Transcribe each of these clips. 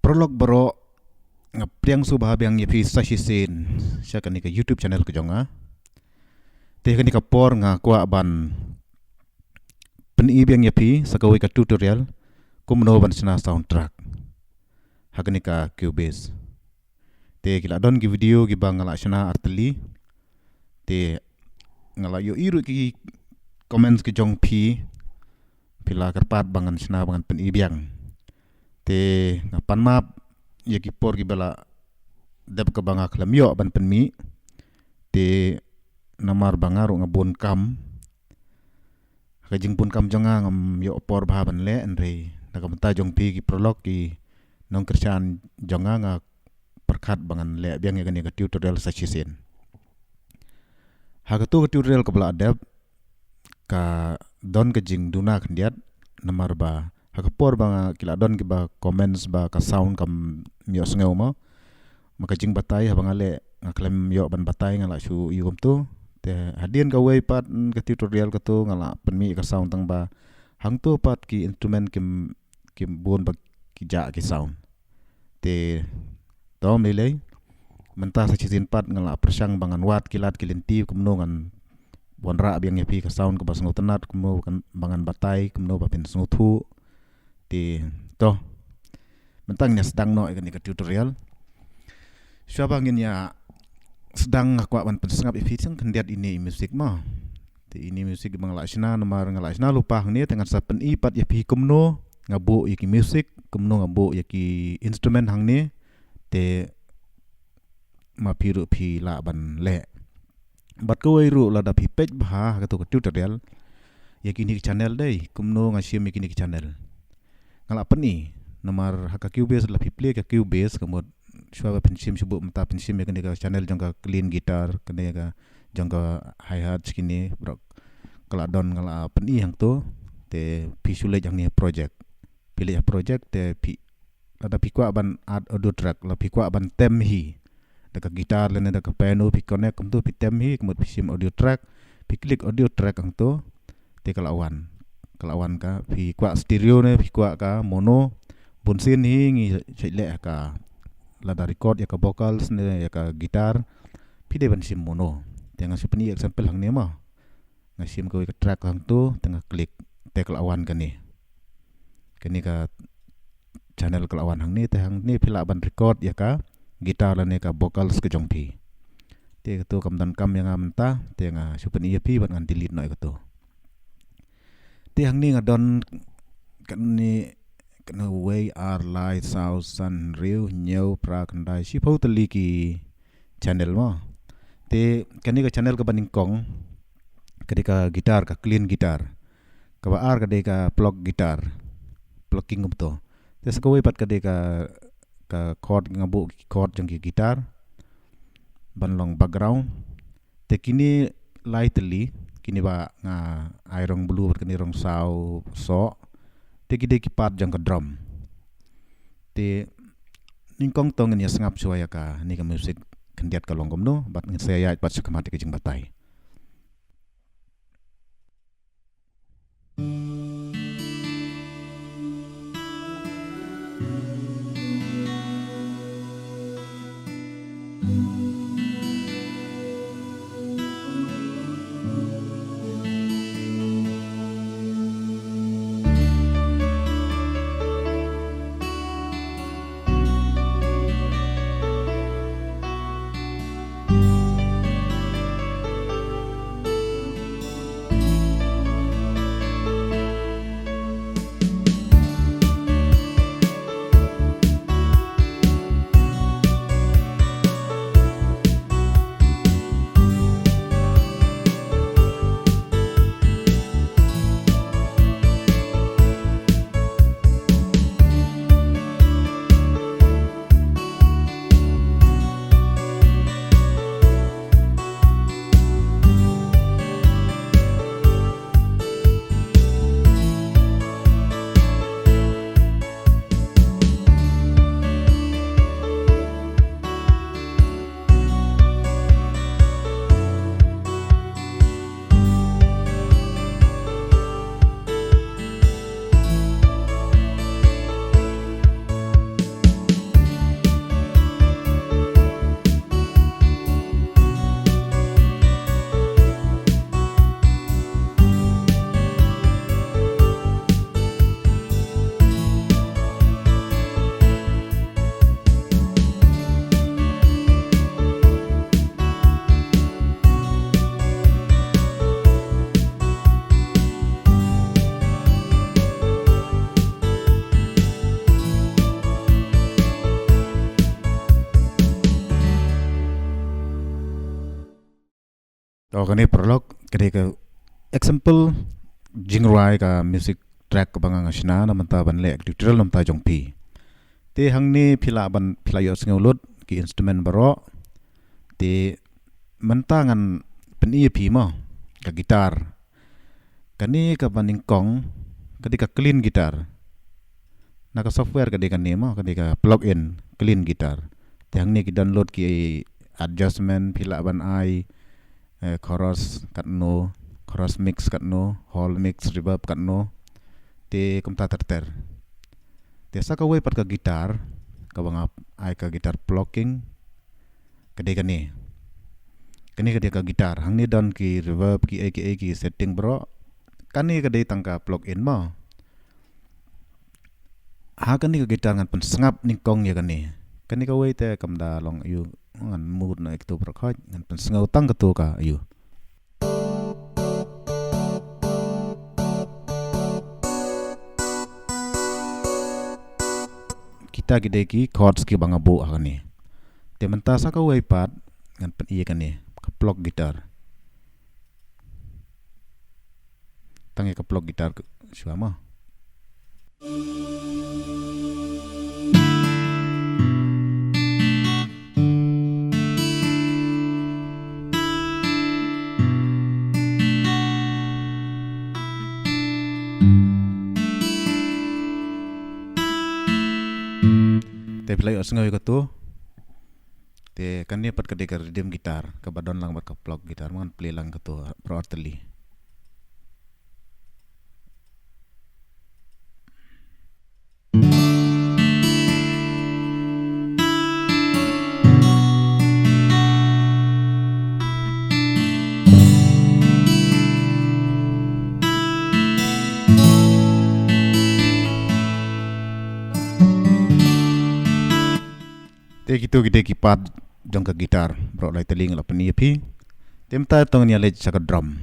prolog baro ngapriang subah biang ye phi sashisin sya kan ka YouTube channel ko jonga te kan ka por nga kwa ban pen i biang ye phi sakawi ka tutorial kumno ban sna soundtrack hakani ka Cubase te kila don ki video ki bang ngala sna artli te ngala yo iru ki comments ki jong phi pila karpat bangan sna bangan pen i biang te ngapan map ye ki por ki bala deb ka banga klam yo ban pen mi te namar bangaru ngabon kam ka jing pun kam jonga ngam yo por ba ban le enre daga mata jong pi ki prolog ki nong kerjaan jonga nga perkat bangan le biang ye ka tutorial sachisen ha ka tutorial ka bala adab ka don ka jing duna khndiat namar ba hakapor banga kila don ki ba comments ba ka sound kam mio sngeu ma maka jing batai habang ale ngaklem yo ban batai ngala su yum tu te hadien ka way pat ka tutorial ka tu ngala penmi ka sound tang ba hang tu pat ki instrument kim bon ba ki ja ki sound te tom lele menta sa chisin pat ngala persang bangan wat kilat kilinti kumno ngan bonra biang yapi ka sound ka basngu tenat kumno bangan batai kumno ba pin sngu thu ti to mentang nya sedang no ikan tutorial siapa ngin ya sedang aku ban pensengap efisien kendiat ini musik mah ti ini musik bangla sina nomar ngala sina lupa ni dengan sapen ipat ya pi kumno ngabu yaki musik kumno ngabu yaki instrumen hang ni te ma piru pi la ban le bat ko iru la da pi page bah ka tutorial yaki ni channel dei kumno ngasim yaki ni channel ngala peni nomor haka Cubase la play ka Cubase kamot shwa pensim subu mata pensim ya ka channel jangka clean guitar kene ka jangka hi hat skini bro kala don ngala peni hang to te pisule jang ni project pilih project te pi ada pi kwa ban add audio track la pi kwa ban tem hi da gitar lene da piano pi connect kum to pi tem hi kamot pisim audio track pi klik audio track hang to te kalawan ka pi kwa stereo ne pi kwa ka mono bunsin hi ngi chile ka lada record ya ka vocals ne ya ka gitar pi de ban sim mono tengah supeni example hang ne ma ngasim ko ka track hang tu tengah klik te kalawan ka ni ka channel kalawan hang ni te hang ni pila ban record ya ka gitar ne ka vocals ke jong pi te to kam dan kam yang amta tengah supeni pi ban ngan delete no ka to ti hang ni ngadon kan ni kan way ar lai sau san riu nyau pra kandai si pau tali ki channel ma te kan ni ka channel ka baning kong kadika gitar ka clean gitar ka ba ar kadika plug gitar plucking to te sakawai pat kadika ka chord ngabu chord jang ki gitar ban long background te kini lai tali kini ba nga airong blue kini rong sau so te kide ki part jang ka drum te ningkong tong ni sangap suaya ka ni ka music kendiat ka longom no bat ngi saya pat sakamati ka jing batai kani prolog kade ka example jingrai ka music track ka banga ngasna na manta ban le tutorial nam ta jong pi te hangni phila yo sngolut ki instrument baro te manta ngan pen pi mo ka gitar kani ka baning kong kadi ka clean gitar na ka software kadi ka nemo kadi ka plug in clean gitar te hangni ki download ki adjustment phila ban ai chorus katno chorus mix katno hall mix reverb katno te kumta terter te saka we pat ka gitar ka banga ai ka gitar plugging kade kani kade ka gitar hangni don ki reverb ki ki setting bro kani kade tangka plug in mo ha kani ka gitar ngan pen sengap ningkong ya kani ka we te kamda long yu ngan mood na ekto prokhoj ngan pen sengau tang ketu ka yu kita gide ki chords ki banga bo akani te menta sa ka we pat ngan pen iya kani ka plug gitar tangi ka plug gitar suama te play osngoy ko tu te kani pat kade ka rhythm gitar ka badon lang bat ka plug gitar man play lang ko tu pro arteli te gitu gide ki pat jong ka gitar bro lai teling la pani pi temta tong ni le chaka drum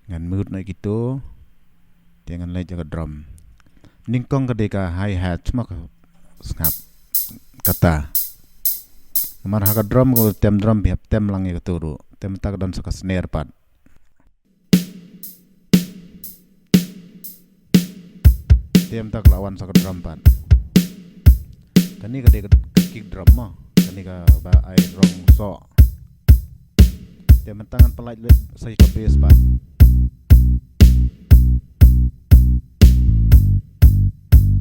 ngan mood na gitu te ngan le chaka drum ningkong ka de ka hi hat smak skap kata mar ha ka drum ko tem drum bi tem lang ya turu temta ka don saka snare pat temta lawan saka drum pat kani ka de kick drum mo kani ka ba ai rong so te mentangan pelaj le sai ka bass pat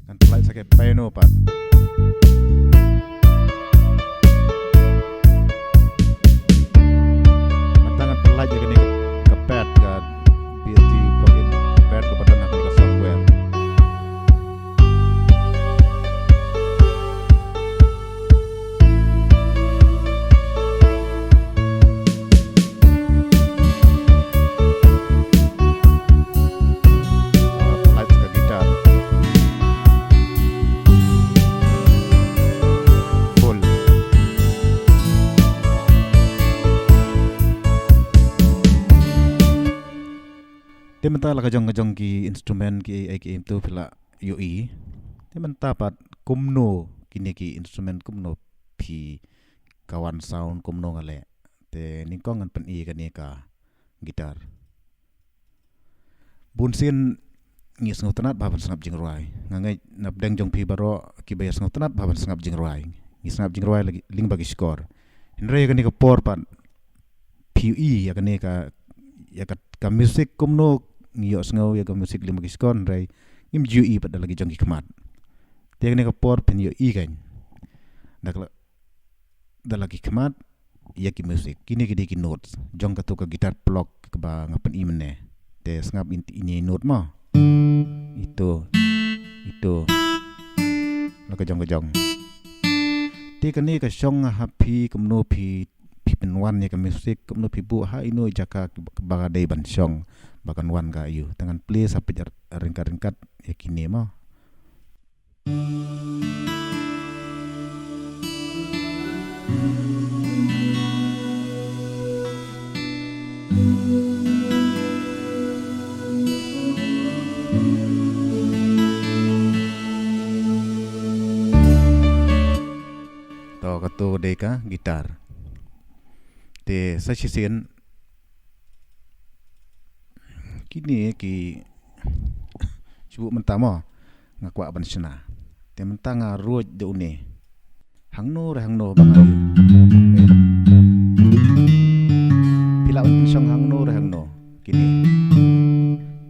kan pelaj sa ke piano pat mentangan pelaj kani ka pad ka BSD plugin pad ka padan ka software dia menta la kajong ki instrumen ki AKM tu pila UI dia menta pat kumno kini ki instrumen kumno pi kawan sound kumno ngale te ningkong ngan pen i kani ka gitar bunsin ngis ngotanat baban sangap jingruai ngangai nabdeng jong pi baro ki bayas ngotanat baban sangap jingruai ngis sangap jingruai lagi ling bagi skor henre kani ka por pan PUI ya kani ka music kumno ngiyo sngo ya ka musik lim giskon rai im UI pada lagi jong hikmat te ne ka por pen yo i kan dakla da lagi hikmat ya ki musik kini ki notes jong ka to ka gitar plug ka ba ngapen i mene te sngap ini note ma itu la ka jong te kani ka song happy kumno pi penwan ya ka musik kumno pi bu ha ino jaka ba dai ban song bahkan wan ka ayu tangan play sampai ringkat ya kini mah to kato deka gitar te sa sisien kini ki cubu mentama ngakwa ban sena te mentanga ruoj de une hangno bangai pila un song hangno kini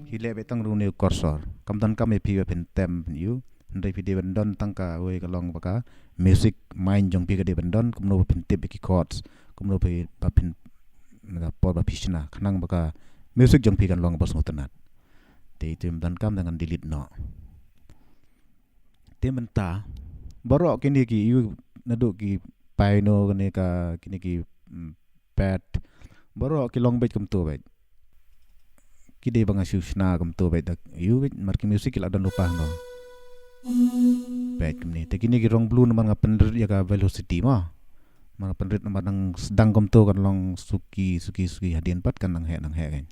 hile betang rune korsor kamdan kame pi ben tem yu ndai pi de bendon tangka we kalong baka music main jong pi de bendon kumno pin tip ki chords kumno pi papin na por ba pisna kanang baka music jong pi kan long bos ngotenat te tim dan kam dengan delete no te menta borok kini ki yu naduk ki paino kini ki pad borok ki long bet kum tu bet kide banga susna kum tu bet yu bet marki music la dan lupa no bet kini te kini ki rong blue nomor ngapen ya ka velocity ma mana penrit nomor nang sedang kum tu kan long suki hadian pat kan nang he kan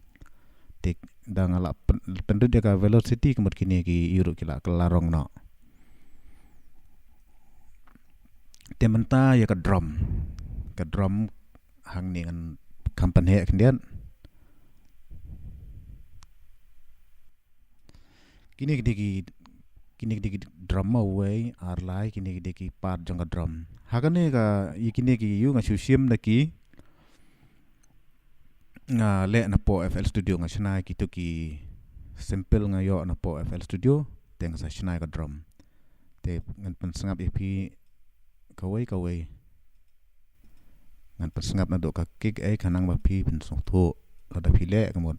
tik dang ala penrit ya ka velocity kemut kini ki yuru kila kelarong no tementa ya ka drum hang ni kan kampan he kendian kini ki drum away arlai kini ki part jong ka drum hakane ka kini ki yu nga susim daki nga le na po FL Studio nga sina ki to ki simple nga yo na po FL Studio teng sa sina ka drum te ngan pensangap EP kawai ngan pensangap na do ka kick kanang ba pi pen so tho la da pile kamot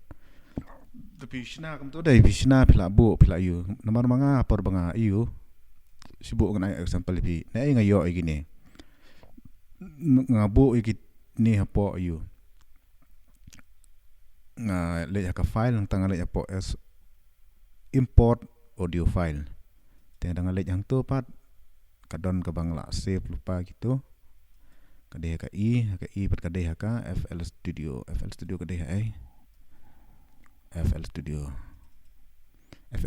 the pishna kam to dai pishna pila yu nomor manga por banga yu sibu ngan example pi na nga yo gini nga bu ni hapo yu nga le ka file nang tanga le po as import audio file te dang le yang to pat kadon ka bangla save lupa gitu kadeh ka i pat kadeh ka FL Studio kadeh FL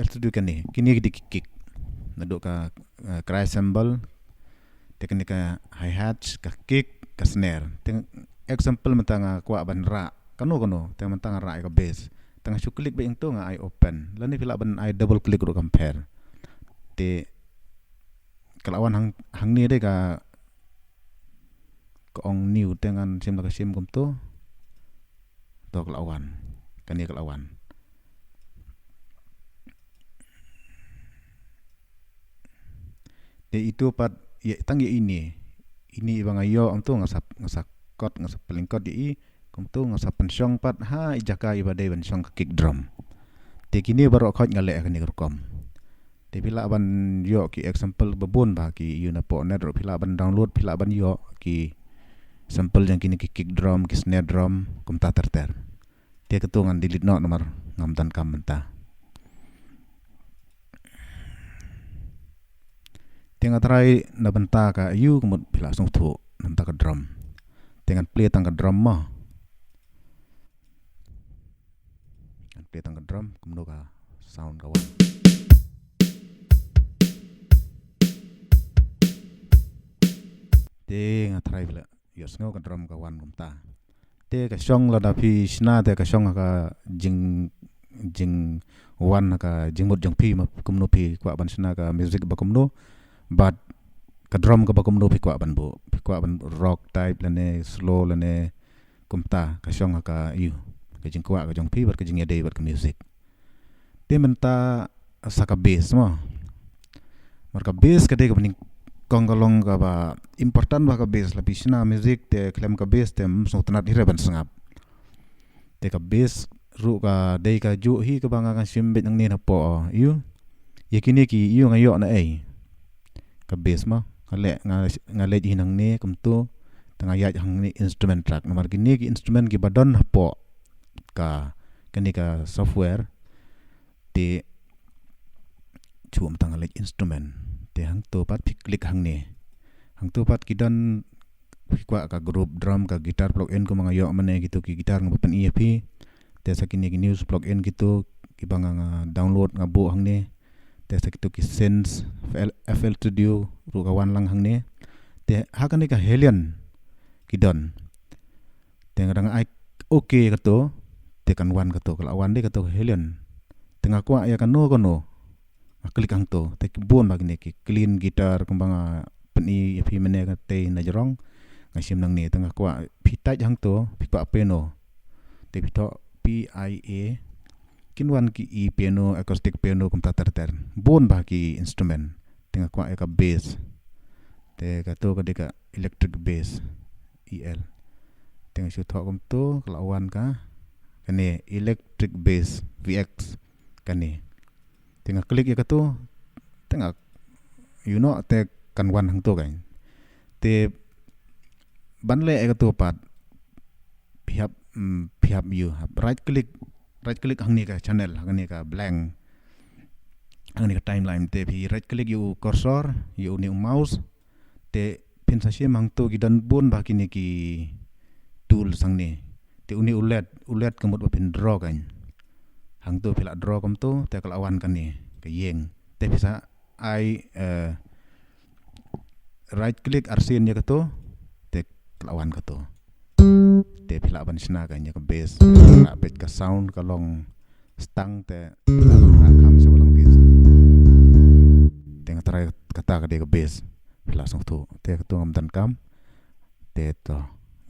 Studio kan ni kini di kick naduk ka cry cymbal teknik ka hi hat ka kick ka snare teng example mentanga kwa ban ra kano teng mentanga ra ka bass tengah klik be engto nga I open lani pila ban I double click ro compare te kelawan hang ni de ka ong new dengan sim la ka sim kum to kelawan kan ni kelawan de itu pat ya tang ya ini bang ayo am tu ngasak paling kot di kum tu ngasak pensyong pat ha ijaka ibadai pensyong kick drum te kini baru khot ngale kan ni rekom te pila ban yo ki example babon ba ki yuna po net ro pila ban download pila ban yo ki sample yang kini ki kick drum ki snare drum kum ta ter te ketungan delete no nomor ngam tan kam menta tenga try na benta ka yu kumut pila song thu nam ta ka drum tengan play tang ka drum ma play tang ka drum kumno ka sound kawan te nga try pila yos ngo ka drum kawan kumta te ka song la da pi sna te ka song ka jing wan ka jingmut jong pi ma kumno pi kwa ban sna ka music ba kumno but ka drum ka ba kumno pi kwa ban rock type lane slow lane kumta ka song ka yu ka jing kwa ka jong pi bar ka jing ade bar ka music te menta saka bass ma mar ka bass ka de ka ning kongkolong ka ba important ba ka bass la pisna music te klem ka bass te so tanat hire ban sangap te ka bass ru ka dei ka ju hi ka banga kan simbet nang ni na po yu yakini ki yu ngayo na ka bass ma ngale hi nang ni kum tu tanga ya hang ni instrument track nomor gini ki instrument ki badon po ka kani ka software te chum tanga le instrument te hang to pat klik hang to pat kidan kwa ka group drum ka gitar plug in ko mga yo mane gitu ki gitar ngapan EP te sakini ki news plug in gitu ki banga download ngabu hang ni te sakitu ki sense FL Studio ru kawan lang hang ni te hakani ka helian kidon te ngadang ai okay kato tekan wan kato kalau wan de kato helion tengah kuat ya kan no kono klik hang to te bon bagi ne ki clean gitar kembang peni pi mene ka te na jorong ngasim nang ni tengah kuat pitaj hang to pi pa piano te pito PIA kinwan ki i piano acoustic piano kum ta ter bon bagi instrument tengah kuat ka bass te ka to ka de ka electric bass EL tengah shoot kum to kelawan ka kane electric bass VX kane tengah klik ya tu tengah you know te kan wan hang tu kan te ban le ya tu pat pihap you right click hang ni ka channel hang ni ka blank hang ni ka timeline te pi right click you cursor you ni mouse te pin sa sim hang tu gidan bun ba kini ki tool sang ni te uni ulet kemut ba pin draw kan hang tu pila draw kom tu te kelawan kan ni ke yeng te bisa right click arsin ya tu te kelawan ka tu te pila ban sina kan ya ke bass na bet ka sound kalong stang te kam sa walang bass te ngatrai kata ka de ke bass pila song tu te ka tu ngam dan kam te to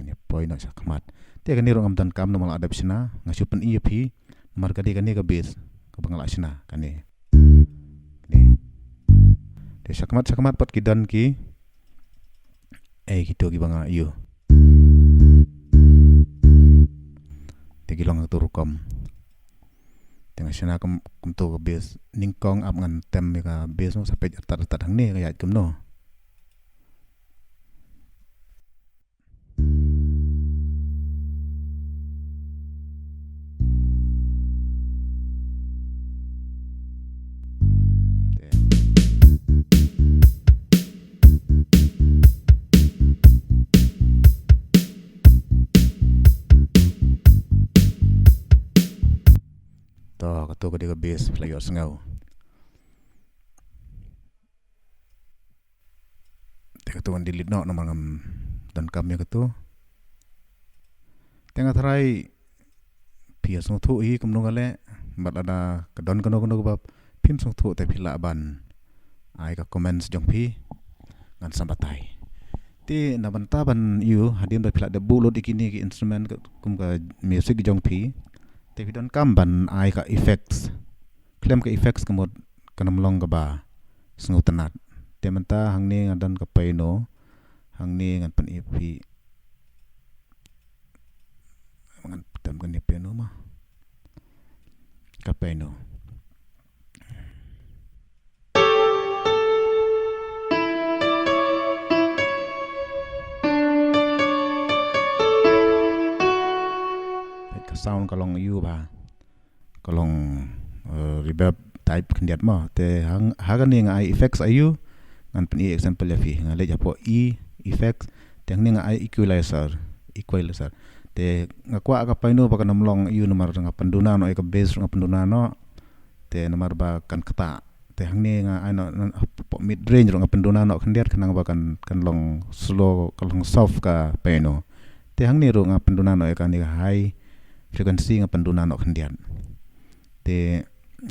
ini point nak sakmat te kan ni rong ngam dan kam no mal ada bisna ngasupen EP marka de kan ni ke bass ka bangala sina kan ni de sakmat pat kidan ki gitu ki banga iyo te gilong tu rukom tengah sina kum tu ke bass ningkong ap ngan tem ka bass no sampai tat hang ni ka yat kum no to ka de ka bass player sengau te ka tu ngan delete no ngam dan kam ya ka tu tengah try pia song thu hi kum no gale bat ada kedon kono bab pim song thu te phila ban ai ka comments jong pi ngan sambatai ti na ban ta ban yu hadim da phila de bulot ikini ki instrument kum ka music jong pi te bidon kam ban ai ka effects klem ka effects kamot kanam long ka ba sngu tanat te menta hang ni ngadan ka paino hang ni ngan pan EP ngan tam kan EP no ma ka paino sound kalong you ba kalong reverb type kendiat ma te hagan ni ngai effects ayu ngan pen example ya fi ngale japo effects te ni ngai equalizer te ngakwa ka paino ba kanam long you nomor nga penduna no ka bass nga penduna no te nomor ba kan kata te hang ni nga ano mid range nga penduna no kendiat kanang ba kan long slow kalong soft ka paino te hang ni ro nga penduna no ka ni high frekuensi nga penduna no kendian te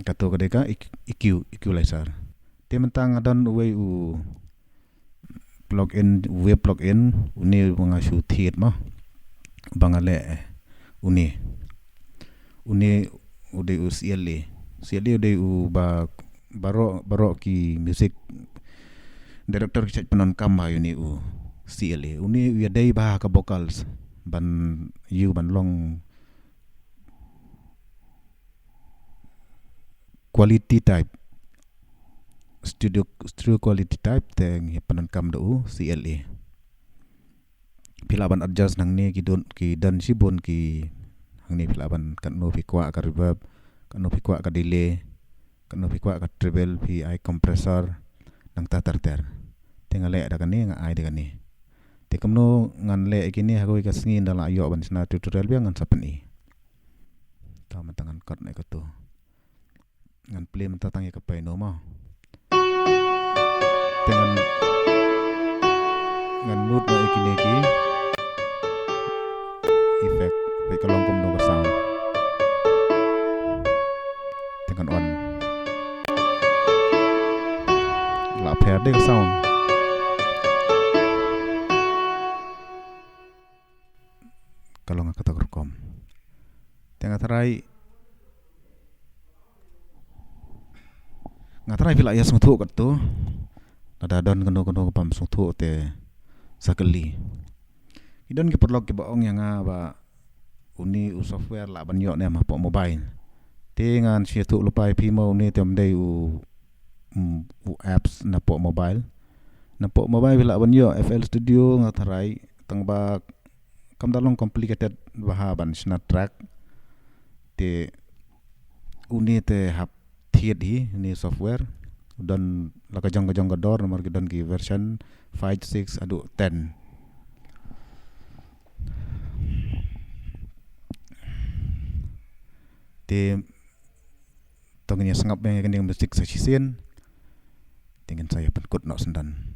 kato kadeka equalizer te mentang adon way u plug in uni bunga shu thiet ma bangale uni ude u CLA ude u baro ki music director ki penon kamba uni u CLA uni ya dai ba ka vocals ban long quality type studio quality type teng penon kam do CLA pilaban adjust nang ni ki dan sibon ki hang ni pilaban kan no pi kwa ka reverb kan no pi kwa ka delay kan no pi kwa ka treble pi ai compressor nang ta ter teng ale ada kan ni nga ai de kan ni te kamno ngan le kini ha ko ka sngin dala yo ban sna tutorial bi ngan sapani ta mantangan kat na ka to ngan play mentatang ya kapai no ma dengan ngan mood no ikini ki effect baik kalong kom no sound ngatarai pila ya sungtu kat tu ada don keno pam sungtu te sakali idon ki perlok ki baong yang ba uni u software la ban yo ne ma po mobile te ngan si tu lupai pi mo ni tem dei u apps na po mobile la ban yo FL Studio ngatarai tang ba kam dalong complicated bah ban sna track te uni te hap thiet hi ni software dan la ka jong gador nomor don ki version 5 6 adu 10 te tongnya sangap beng kening musik sa sisen tingin saya penkut nok sendan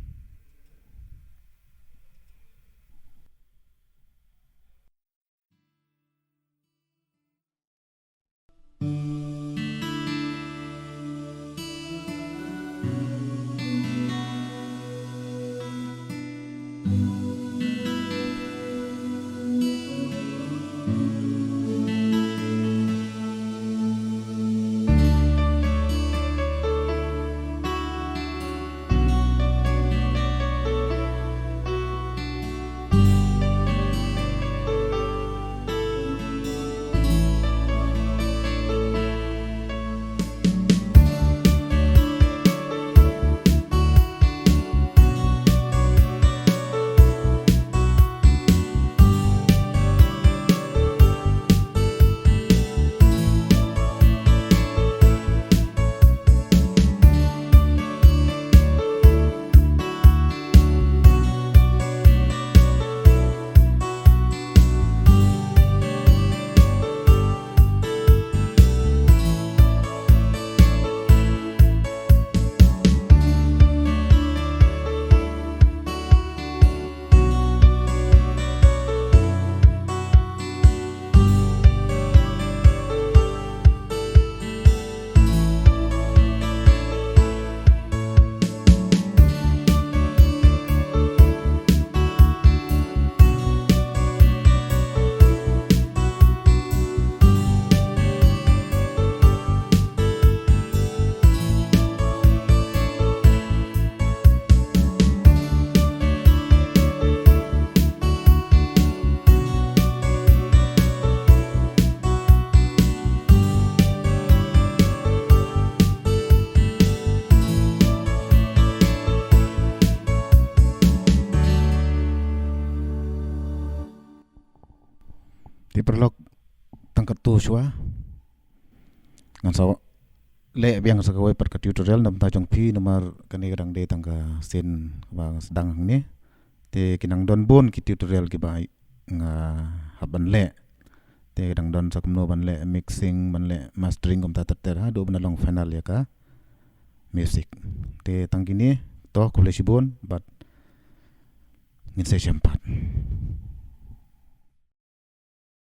di perlok tangkat tu shwa ngan saw le biang sa kawai per tutorial nam ta jong pi nomor kani kadang de tangka sen ba sedang ni te kinang don bon ki tutorial ki bai nga haban le te kadang don sa kumno ban le mixing ban le mastering kom ta ter ha do ban long final ya ka music te tangkini to kule sibon but ngin se sempat